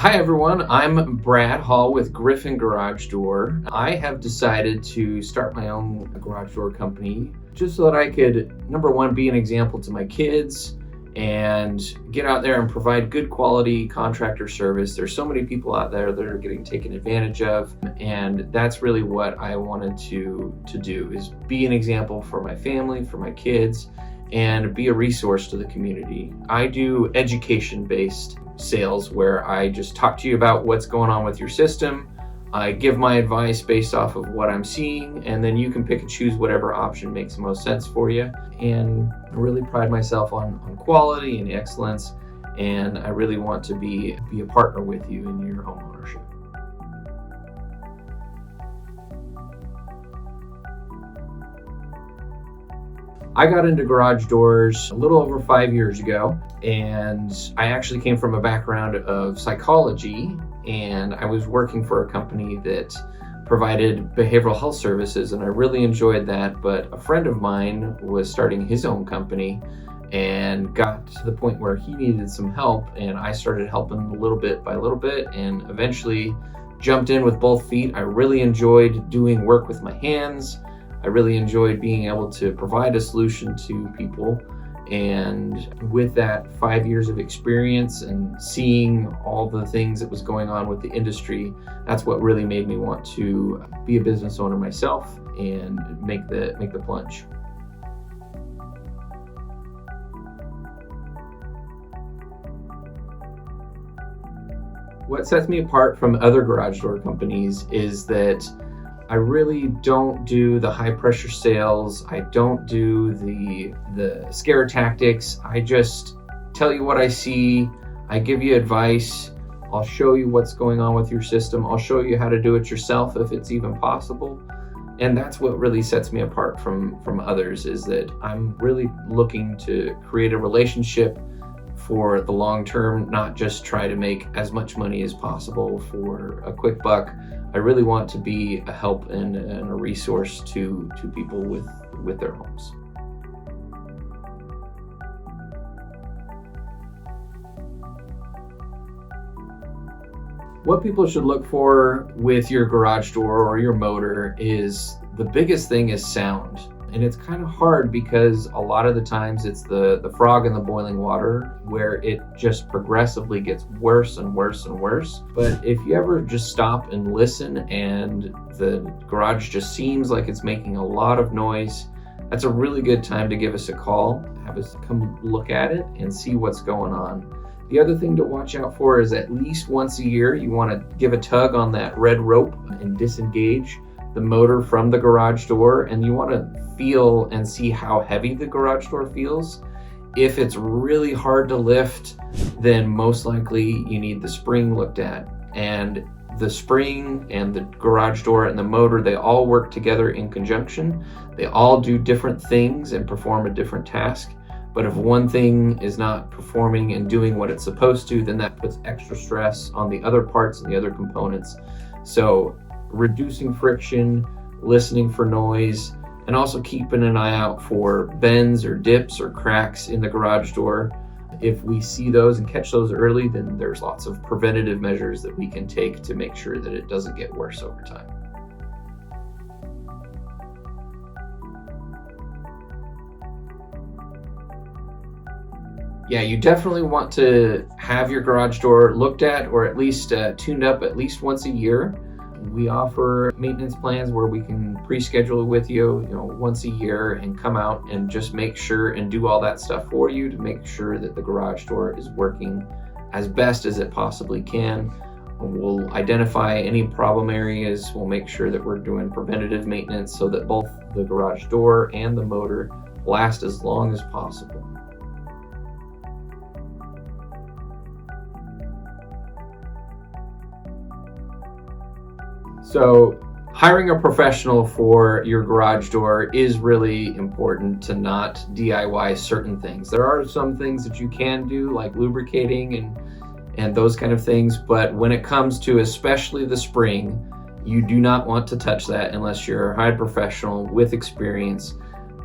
Hi everyone, I'm Brad Hall with Gryffin Garage Door. I have decided to start my own garage door company just so that I could, number one, be an example to my kids and get out there and provide good quality contractor service. There's so many people out there that are getting taken advantage of, and that's really what I wanted to do, is be an example for my family, for my kids, and be a resource to the community. I do education-based sales where I just talk to you about what's going on with your system. I give my advice based off of what I'm seeing, and then you can pick and choose whatever option makes the most sense for you. And I really pride myself on quality and excellence, and I really want to be a partner with you in your home ownership. I got into garage doors a little over 5 years ago, and I actually came from a background of psychology, and I was working for a company that provided behavioral health services, and I really enjoyed that. But a friend of mine was starting his own company and got to the point where he needed some help, and I started helping little bit by little bit and eventually jumped in with both feet. I really enjoyed doing work with my hands. I really enjoyed being able to provide a solution to people. And with that 5 years of experience and seeing all the things that was going on with the industry, that's what really made me want to be a business owner myself and make the plunge. What sets me apart from other garage door companies is that I really don't do the high pressure sales. I don't do the scare tactics. I just tell you what I see. I give you advice. I'll show you what's going on with your system. I'll show you how to do it yourself if it's even possible. And that's what really sets me apart from others, is that I'm really looking to create a relationship for the long term, not just try to make as much money as possible for a quick buck. I really want to be a help and a resource to people with their homes. What people should look for with your garage door or your motor is, the biggest thing is sound. And it's kind of hard because a lot of the times it's the frog in the boiling water, where it just progressively gets worse and worse and worse. But if you ever just stop and listen and the garage just seems like it's making a lot of noise, that's a really good time to give us a call, have us come look at it and see what's going on. The other thing to watch out for is, at least once a year, you want to give a tug on that red rope and disengage the motor from the garage door, and you want to feel and see how heavy the garage door feels. If it's really hard to lift, then most likely you need the spring looked at. And the spring and the garage door and the motor, they all work together in conjunction. They all do different things and perform a different task. But if one thing is not performing and doing what it's supposed to, then that puts extra stress on the other parts and the other components. So reducing friction, listening for noise, and also keeping an eye out for bends or dips or cracks in the garage door. If we see those and catch those early, then there's lots of preventative measures that we can take to make sure that it doesn't get worse over time. Yeah, you definitely want to have your garage door looked at, or at least tuned up at least once a year. We offer maintenance plans where we can pre-schedule with you, once a year, and come out and just make sure and do all that stuff for you to make sure that the garage door is working as best as it possibly can. We'll identify any problem areas. We'll make sure that we're doing preventative maintenance so that both the garage door and the motor last as long as possible. So hiring a professional for your garage door is really important, to not DIY certain things. There are some things that you can do, like lubricating and those kind of things, but when it comes to especially the spring, you do not want to touch that unless you're a hired professional with experience.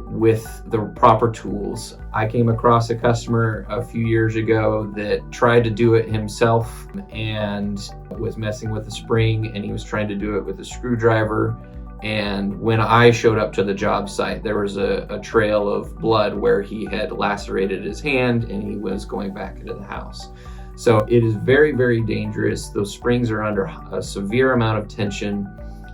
with the proper tools. I came across a customer a few years ago that tried to do it himself and was messing with the spring, and he was trying to do it with a screwdriver. And when I showed up to the job site, there was a trail of blood where he had lacerated his hand and he was going back into the house. So it is very, very dangerous. Those springs are under a severe amount of tension.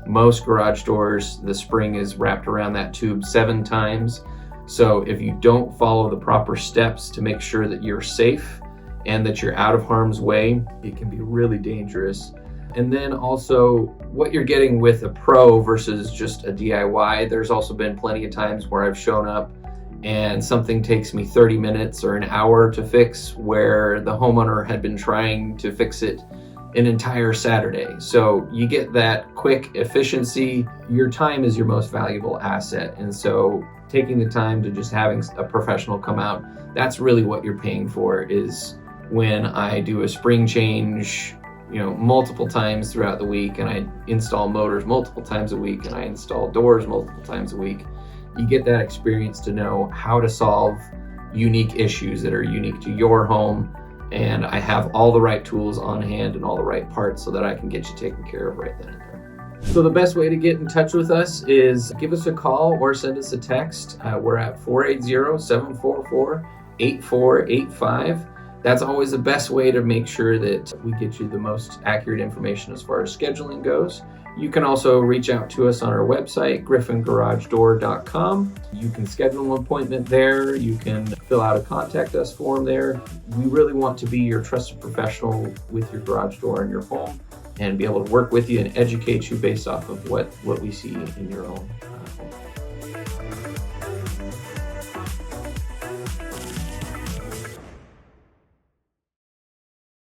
Most garage doors, the spring is wrapped around that tube 7 times. So if you don't follow the proper steps to make sure that you're safe and that you're out of harm's way, it can be really dangerous. And then also what you're getting with a pro versus just a DIY. There's also been plenty of times where I've shown up and something takes me 30 minutes or an hour to fix, where the homeowner had been trying to fix it an entire Saturday. So you get that quick efficiency. Your time is your most valuable asset. And so taking the time to just having a professional come out, that's really what you're paying for. Is when I do a spring change, multiple times throughout the week, and I install motors multiple times a week, and I install doors multiple times a week, you get that experience to know how to solve unique issues that are unique to your home. And I have all the right tools on hand and all the right parts so that I can get you taken care of right then and there. So the best way to get in touch with us is give us a call or send us a text. We're at 480-744-8485. That's always the best way to make sure that we get you the most accurate information as far as scheduling goes. You can also reach out to us on our website, GryffinGarageDoor.com. You can schedule an appointment there. You can fill out a contact us form there. We really want to be your trusted professional with your garage door in your home and be able to work with you and educate you based off of what we see in your own home.